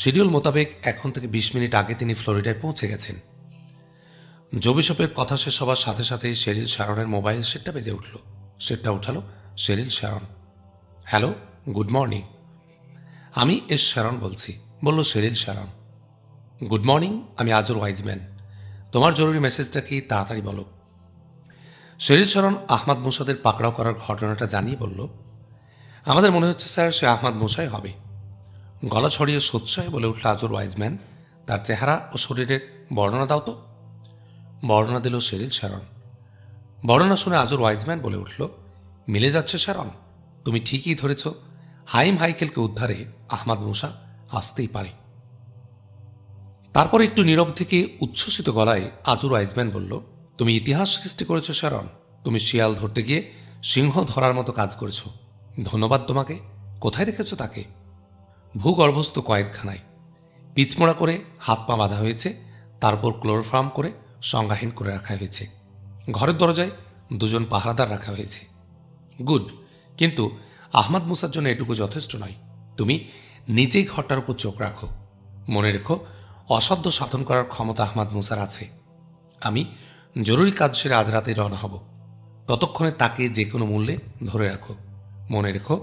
শিডিউল মোতাবেক এখন থেকে 20 মিনিট আগে তিনি ফ্লোরিডায় পৌঁছে গেছেন। জো বিশপের কথা শেষ হবার সাথে সাথেই শেরিল শ্যারনের মোবাইল সেটটা বেজে উঠল। সেটটা উঠালো Cheryl Sharon. Hello, good morning. আমি এস শ্যারন বলছি, বলল শেরিল শ্যারন। গুড মর্নিং, আমি আজর ওয়াইজম্যান। তোমার জরুরি মেসেজটা কি, তাড়াতাড়ি বলো। শেরিল শ্যারন আহমাদ মুসাদের পাকড়াও করার ঘটনাটা জানিয়ে বলল, আমাদের মনে হচ্ছে স্যার সে আহমাদ মুসাই হবে। গলা ছড়িয়ে সোৎসাহে বলে উঠল আজর ওয়াইজম্যান, তার চেহারা ও শরীরের বর্ণনা দাও তো। বর্ণনা দিল শেরিল শ্যারন। বর্ণনা শুনে আজর ওয়াইজম্যান বলে উঠল, মিলে যাচ্ছে শ্যারন, তুমি ঠিকই ধরেছ। হাইম হাইকেলকে উদ্ধারে আহমাদ মুসা আসতেই পারে। তারপর একটু নীরব থেকে উচ্ছ্বসিত গলায় আজর ওয়াইজম্যান বলল, তুমি ইতিহাস সৃষ্টি করেছ শ্যারন। তুমি শিয়াল ধরতে গিয়ে সিংহ ধরার মতো কাজ করেছ। ধন্যবাদ তোমাকে। কোথায় রেখেছ তাকে? ভূগর্ভস্থ কয়েদখানায়। পিচমোড়া করে হাত পা বাঁধা হয়েছে, তারপর ক্লোরোফর্ম করে সংজ্ঞাহীন করে রাখা হয়েছে। ঘরের দরজায় 2 জন পাহারাদার রাখা হয়েছে। গুড, কিন্তু আহমাদ মুসার জন্য এটুকু যথেষ্ট নয়। তুমি নিজেই ঘরটার উপর চোখ রাখো। মনে রেখো, অসাধ্য সাধন করার ক্ষমতা আহমাদ মুসার আছে। আমি জরুরি কাজ সেরে আজ রাতে রওনা হব। ততক্ষণে তাকে যে কোনো মূল্যে ধরে রাখো। মনে রেখো,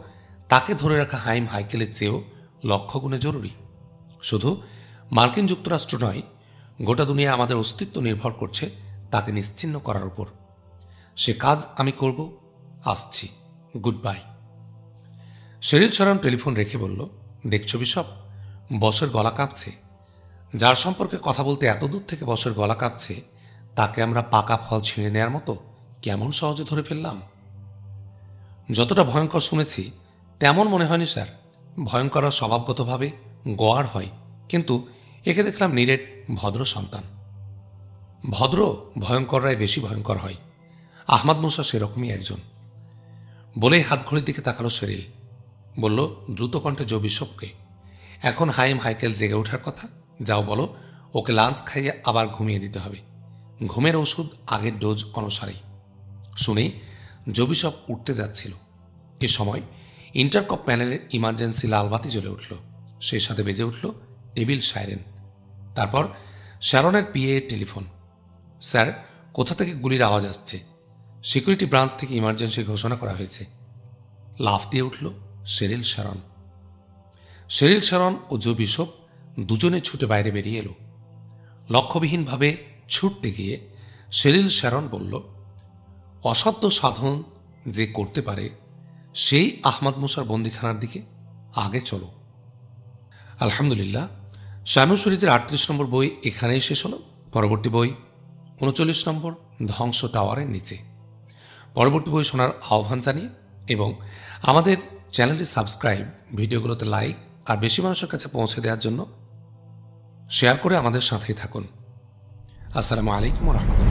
তাকে ধরে রাখা হাইম হাইকেলের চেয়েও লক্ষগুণে জরুরি। শুধু মার্কিন যুক্তরাষ্ট্র নয়, গোটা দুনিয়া আমাদের অস্তিত্ব নির্ভর করছে তাকে নিশ্চিহ্ন করার উপর। সে কাজ আমি করব। আসছি, good bye. Sherrill Sharon telephone রেখে বলল, দেখছো বিশপ, বসের গলা কাঁপছে। যার সম্পর্কে কথা বলতে এত দূর থেকে বসের গলা কাঁপছে, তাকে আমরা পাকা ফল ছিঁড়ে নেয়ার মতো কেমন সহজে ধরে ফেললাম। যতটা ভয়ঙ্কর শুনেছি তেমন মনে হয়নি স্যার। ভয়ঙ্কররা স্বভাবগতভাবে গোয়ার হয়, কিন্তু একে দেখলাম নিরেট ভদ্র সন্তান। ভদ্র ভয়ঙ্কররাই বেশি ভয়ঙ্কর হয়। আহমাদ মুসা সেরকমই একজন। বলেই হাত ঘড়ির দিকে তাকালো শেরিল। বলল দ্রুত কণ্ঠে জো বিশপকে, এখন হাইম হাইকেল জেগে ওঠার কথা। যাও বলো, ওকে লাঞ্চ খাইয়ে আবার ঘুমিয়ে দিতে হবে। ঘুমের ওষুধ আগের ডোজ অনুসারেই। শুনেই জো বিশপ উঠতে যাচ্ছিল। এ সময় ইন্টারকপ প্যানেলের ইমার্জেন্সি লালবাতি জ্বলে উঠল। সেই সাথে বেজে উঠল টেবিল সাইরেন। তারপর শ্যারনের পিএ টেলিফোন। স্যার, কোথা থেকে গুলির আওয়াজ আসছে? সিকিউরিটি ব্রাঞ্চ থেকে ইমার্জেন্সি ঘোষণা করা হয়েছে। লাফ দিয়ে উঠল শেরিল শ্যারন। শেরিল শ্যারন ও জো বিশপ দুজনে ছুটে বাইরে বেরিয়ে এলো। লক্ষ্যবিহীনভাবে ছুটতে গিয়ে শেরিল শ্যারন বলল, অসাধ্য সাধন যে করতে পারে সেই আহমাদ মুসার বন্দিখানার দিকে আগে চলো। আলহামদুলিল্লাহ, শামীম শরীফের 38 নম্বর বই এখানেই শেষ হলো। পরবর্তী বই 39 নম্বর, ধ্বংস টাওয়ারের নিচে। পরবর্তী বই শোনার আহ্বান জানিয়ে এবং আমাদের চ্যানেলটি সাবস্ক্রাইব, ভিডিওগুলোতে লাইক আর বেশি মানুষের কাছে পৌঁছে দেওয়ার জন্য শেয়ার করে আমাদের সাথেই থাকুন। আসসালামু আলাইকুম ওয়া রাহমাতুল্লাহ।